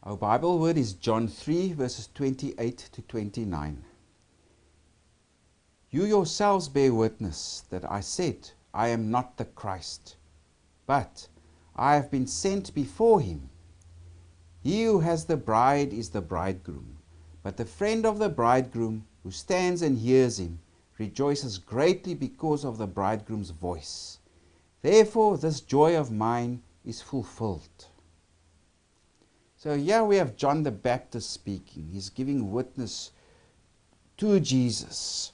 Our Bible word is John 3, verses 28 to 29. You yourselves bear witness that I said, I am not the Christ, but I have been sent before him. He who has the bride is the bridegroom, but the friend of the bridegroom who stands and hears him rejoices greatly because of the bridegroom's voice. Therefore this joy of mine is fulfilled. So here we have John the Baptist speaking. He's giving witness to Jesus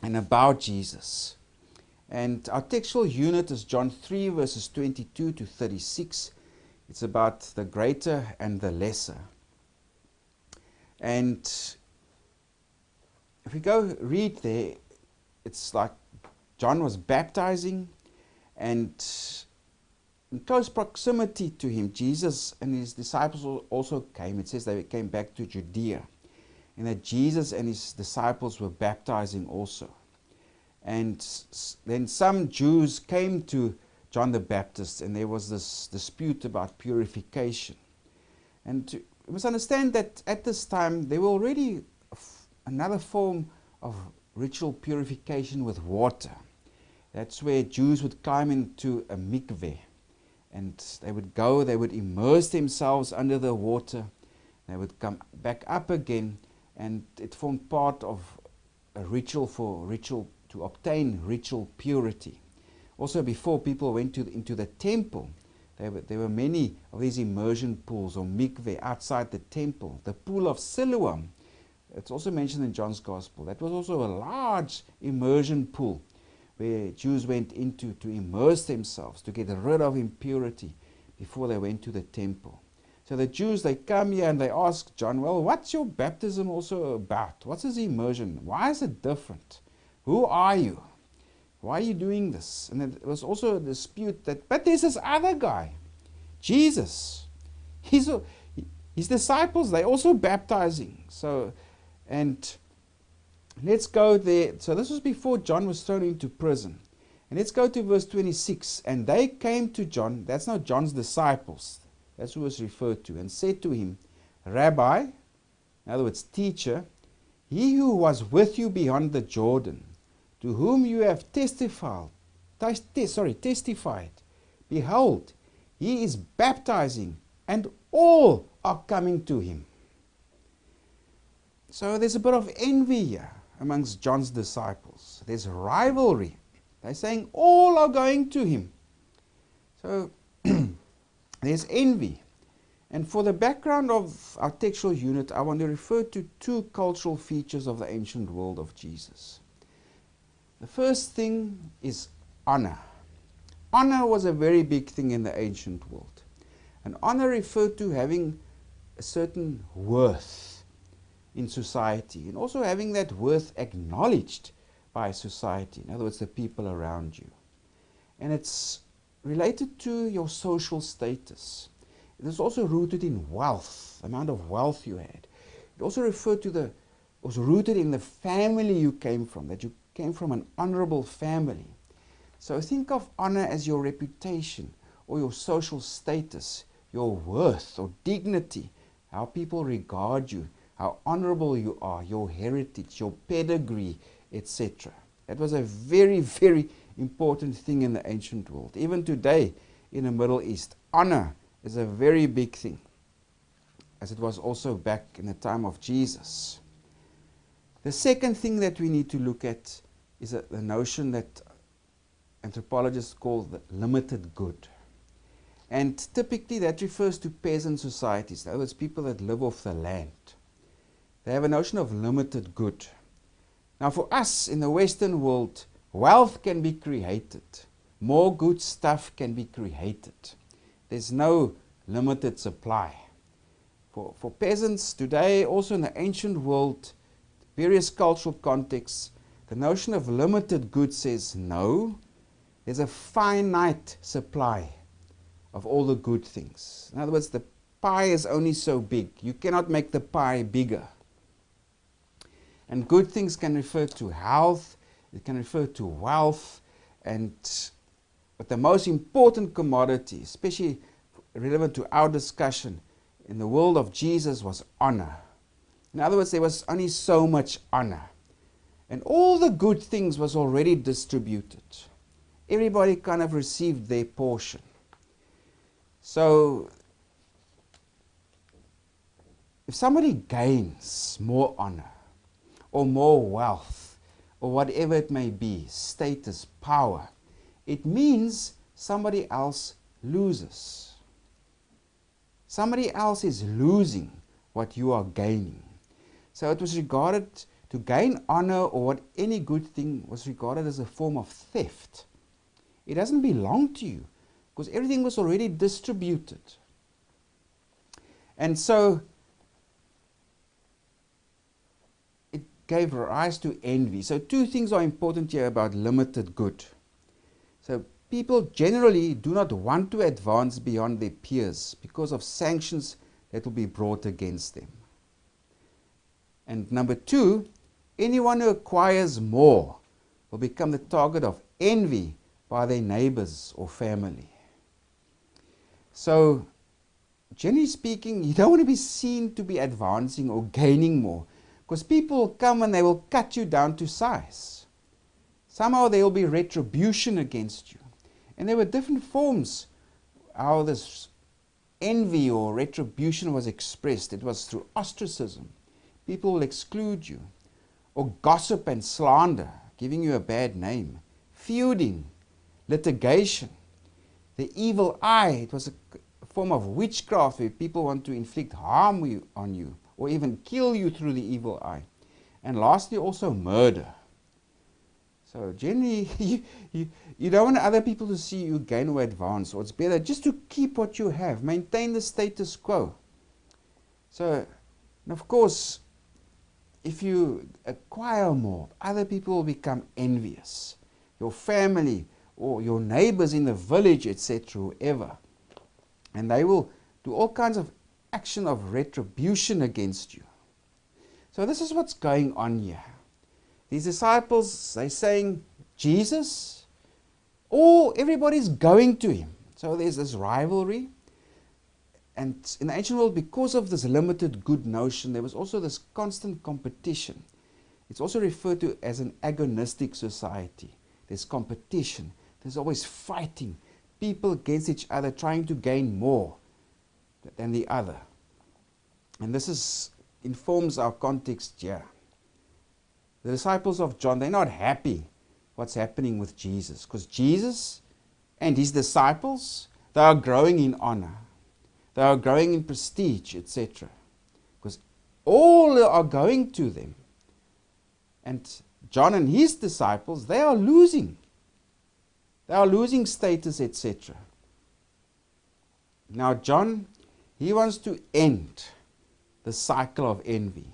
and about Jesus. And our textual unit is John 3 verses 22 to 36. It's about the greater and the lesser. And if we go read there, it's like John was baptizing, and in close proximity to him, Jesus and his disciples also came. It says they came back to Judea, and that Jesus and his disciples were baptizing also. And then some Jews came to John the Baptist, and there was this dispute about purification. And we must understand that at this time there were already another form of ritual purification with water. That's where Jews would climb into a mikveh, and they would immerse themselves under the water. They would come back up again, and it formed part of a ritual to obtain ritual purity. Also, before people went into the temple, there were many of these immersion pools or mikveh outside the temple. The pool of Siloam, it's also mentioned in John's Gospel. That was also a large immersion pool where Jews went into to immerse themselves, to get rid of impurity before they went to the temple. So the Jews, they come here and they ask John, well, what's your baptism also about? What's this immersion? Why is it different? Who are you? Why are you doing this? And there was also a dispute that, but there's this other guy, Jesus. His disciples, they're also baptizing. So, and let's go there. So this was before John was thrown into prison. And let's go to verse 26. And they came to John, that's not John's disciples, that's who was referred to, and said to him, Rabbi, in other words, teacher, he who was with you beyond the Jordan, to whom you have testified, behold, he is baptizing, and all are coming to him. So there's a bit of envy here amongst John's disciples. There's rivalry. They're saying all are going to him. So there's envy. And for the background of our textual unit, I want to refer to two cultural features of the ancient world of Jesus. The first thing is honor. Honor was a very big thing in the ancient world. And honor referred to having a certain worth in society, and also having that worth acknowledged by society, in other words, the people around you. And it's related to your social status. It is also rooted in wealth, the amount of wealth you had. It also was rooted in the family you came from, that you came from an honorable family. So think of honor as your reputation or your social status, your worth or dignity, how people regard you, how honorable you are, your heritage, your pedigree, etc. That was a very, very important thing in the ancient world. Even today in the Middle East, honor is a very big thing, as it was also back in the time of Jesus. The second thing that we need to look at is the notion that anthropologists call the limited good. And typically that refers to peasant societies, in other words, people that live off the land. They have a notion of limited good. Now for us in the Western world, wealth can be created. More good stuff can be created. There's no limited supply. For peasants today, also in the ancient world, various cultural contexts, the notion of limited good says no, there's a finite supply of all the good things. In other words, the pie is only so big. You cannot make the pie bigger. And good things can refer to health, it can refer to wealth, but the most important commodity, especially relevant to our discussion, in the world of Jesus was honor. In other words, there was only so much honor. And all the good things was already distributed. Everybody kind of received their portion. So, if somebody gains more honor, or more wealth, or whatever it may be, status, power, it means somebody else loses. Somebody else is losing what you are gaining. So it was regarded, to gain honor or what any good thing was regarded as a form of theft. It doesn't belong to you because everything was already distributed. And so it gave rise to envy. So two things are important here about limited good. So people generally do not want to advance beyond their peers because of sanctions that will be brought against them. And number two, anyone who acquires more will become the target of envy by their neighbors or family. So, generally speaking, you don't want to be seen to be advancing or gaining more, because people will come and they will cut you down to size. Somehow there will be retribution against you. And there were different forms how this envy or retribution was expressed. It was through ostracism. People will exclude you. Or gossip and slander, giving you a bad name. Feuding, litigation. The evil eye, it was a form of witchcraft where people want to inflict harm on you or even kill you through the evil eye. And lastly, also murder. So generally, you don't want other people to see you gain or advance, or it's better just to keep what you have, maintain the status quo. So, and of course, if you acquire more, other people will become envious. Your family or your neighbors in the village, etc., whoever. And they will do all kinds of action of retribution against you. So this is what's going on here. These disciples, they're saying, Jesus, everybody's going to him. So there's this rivalry. And in the ancient world, because of this limited good notion, there was also this constant competition. It's also referred to as an agonistic society. There's competition. There's always fighting. People against each other trying to gain more than the other. And this informs our context here. The disciples of John, they're not happy what's happening with Jesus. Because Jesus and his disciples, they are growing in honor. They are growing in prestige, etc. Because all are going to them. And John and his disciples, they are losing. They are losing status, etc. Now John, he wants to end the cycle of envy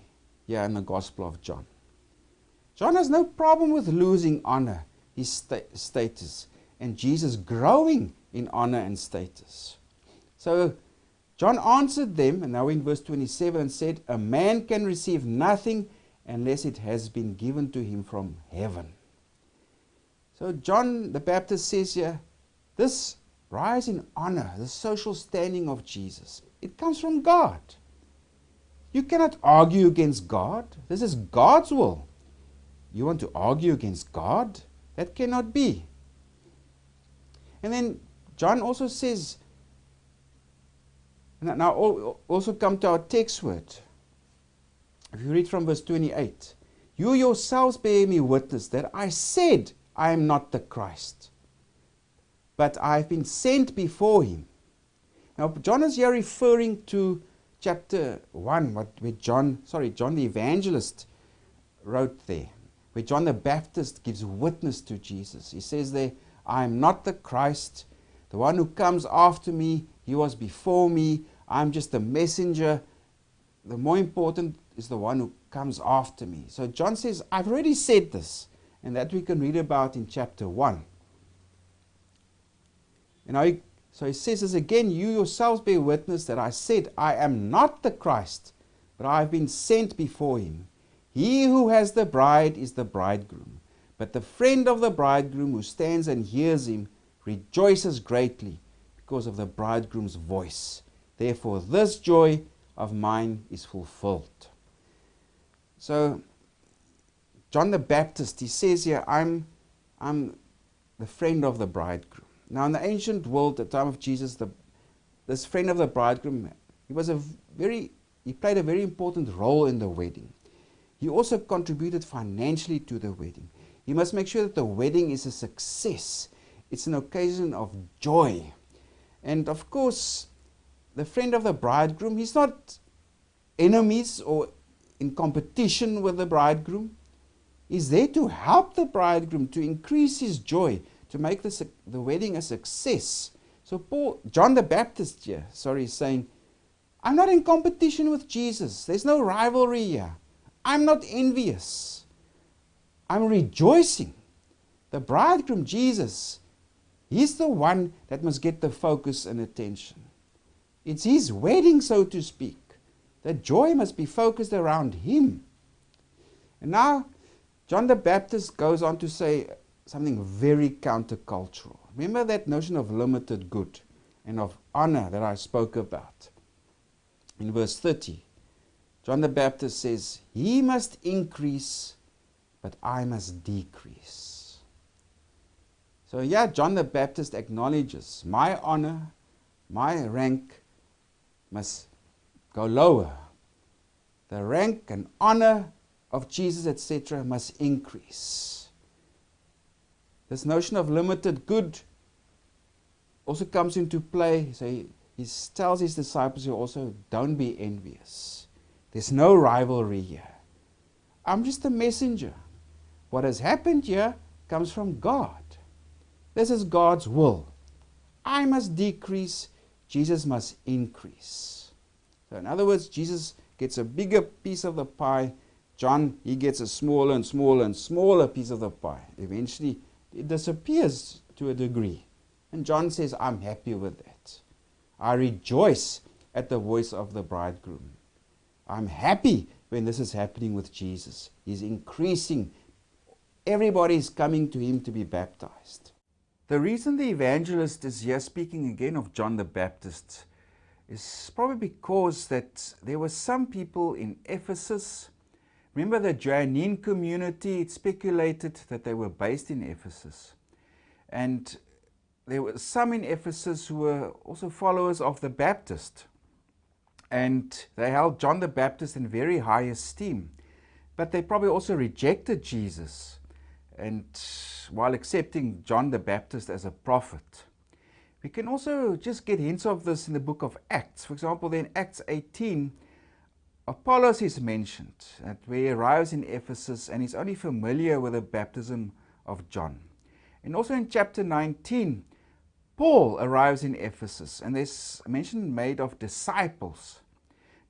here in the Gospel of John. John has no problem with losing honor, his status, and Jesus growing in honor and status. So John answered them, and now in verse 27, and said, a man can receive nothing unless it has been given to him from heaven. So John the Baptist says here, this rise in honor, the social standing of Jesus, it comes from God. You cannot argue against God. This is God's will. You want to argue against God? That cannot be. And then John also says, now also come to our text word. If you read from verse 28, you yourselves bear me witness that I said I am not the Christ, but I have been sent before him. Now John is here referring to chapter 1, where John the Evangelist wrote there, where John the Baptist gives witness to Jesus. He says there, I am not the Christ. The one who comes after me, he was before me. I'm just a messenger. The more important is the one who comes after me. So John says, I've already said this. And that we can read about in chapter 1. So he says this again, you yourselves bear witness that I said, I am not the Christ, but I have been sent before him. He who has the bride is the bridegroom. But the friend of the bridegroom who stands and hears him rejoices greatly because of the bridegroom's voice. Therefore this joy of mine is fulfilled. So John the Baptist, he says here, I'm the friend of the bridegroom. Now in the ancient world, at the time of Jesus, this friend of the bridegroom, he played a very important role in the wedding. He also contributed financially to the wedding. He must make sure that the wedding is a success. It's an occasion of joy. And of course, the friend of the bridegroom, he's not enemies or in competition with the bridegroom. He's there to help the bridegroom, to increase his joy, to make the wedding a success. So John the Baptist here, is saying, I'm not in competition with Jesus. There's no rivalry here. I'm not envious. I'm rejoicing. The bridegroom, Jesus, he's the one that must get the focus and attention. It's his wedding, so to speak. The joy must be focused around him. And now, John the Baptist goes on to say something very countercultural. Remember that notion of limited good and of honor that I spoke about? In verse 30, John the Baptist says, he must increase, but I must decrease. So yeah, John the Baptist acknowledges my honor, my rank must go lower. The rank and honor of Jesus, etc., must increase. This notion of limited good also comes into play. So he tells his disciples here also, don't be envious. There's no rivalry here. I'm just a messenger. What has happened here comes from God. This is God's will. I must decrease, Jesus must increase. So in other words, Jesus gets a bigger piece of the pie. John, he gets a smaller and smaller and smaller piece of the pie. Eventually, it disappears to a degree. And John says, I'm happy with that. I rejoice at the voice of the bridegroom. I'm happy when this is happening with Jesus. He's increasing. Everybody is coming to him to be baptized. The reason the evangelist is here speaking again of John the Baptist is probably because that there were some people in Ephesus. Remember the Johannine community, it's speculated that they were based in Ephesus. And there were some in Ephesus who were also followers of the Baptist. And they held John the Baptist in very high esteem. But they probably also rejected Jesus, and while accepting John the Baptist as a prophet. We can also just get hints of this in the book of Acts. For example, then Acts 18, Apollos is mentioned, where he arrives in Ephesus and he's only familiar with the baptism of John. And also in chapter 19, Paul arrives in Ephesus, and there's a mention made of disciples.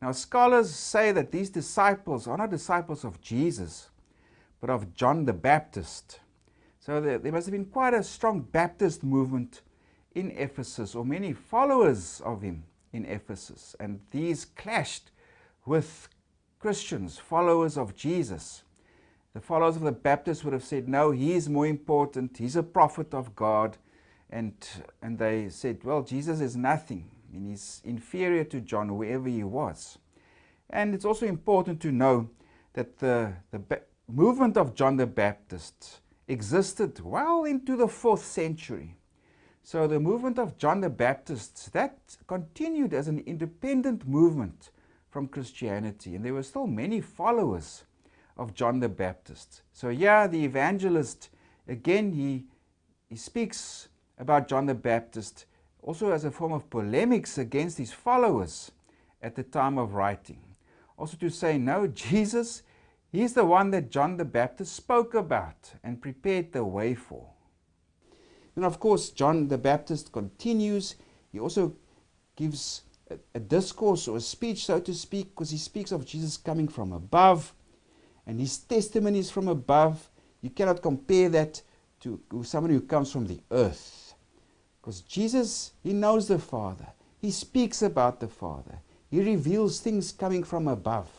Now scholars say that these disciples are not disciples of Jesus, but of John the Baptist. So there must have been quite a strong Baptist movement in Ephesus, or many followers of him in Ephesus. And these clashed with Christians, followers of Jesus. The followers of the Baptists would have said, no, he is more important, he's a prophet of God. And they said, well, Jesus is nothing, and he's inferior to John, whoever he was. And it's also important to know that the movement of John the Baptist existed well into the 4th century. So the movement of John the Baptist, that continued as an independent movement from Christianity. And there were still many followers of John the Baptist. So yeah, the evangelist, again, he speaks about John the Baptist also as a form of polemics against his followers at the time of writing. Also to say, no, Jesus, he's the one that John the Baptist spoke about and prepared the way for. And of course, John the Baptist continues. He also gives a discourse or a speech, so to speak, because he speaks of Jesus coming from above, and his testimony is from above. You cannot compare that to someone who comes from the earth, because Jesus, he knows the Father. He speaks about the Father. He reveals things coming from above.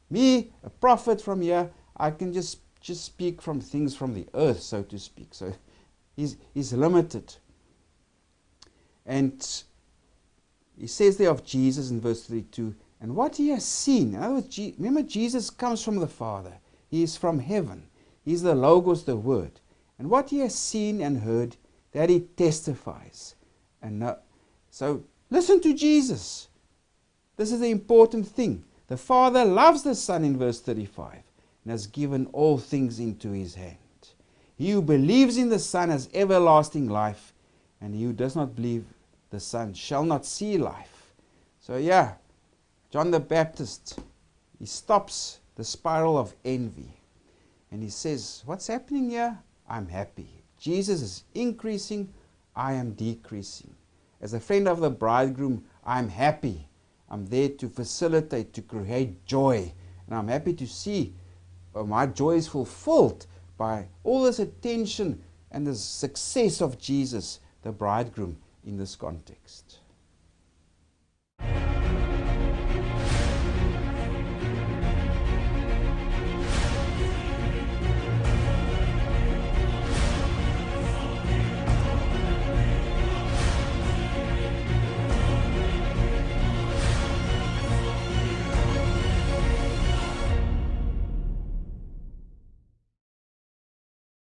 Me, a prophet from here, I can just speak from things from the earth, so to speak. So he's limited. And he says there of Jesus in verse 32, and what he has seen. In other words, remember, Jesus comes from the Father. He is from heaven. He is the Logos, the Word. And what he has seen and heard, that he testifies. So listen to Jesus. This is the important thing. The Father loves the Son in verse 35 and has given all things into his hand. He who believes in the Son has everlasting life, and he who does not believe the Son shall not see life. So yeah, John the Baptist, he stops the spiral of envy. And he says, what's happening here? I'm happy. Jesus is increasing, I am decreasing. As a friend of the bridegroom, I'm happy. I'm there to facilitate, to create joy. And I'm happy to see my joy is fulfilled by all this attention and the success of Jesus, the bridegroom, in this context.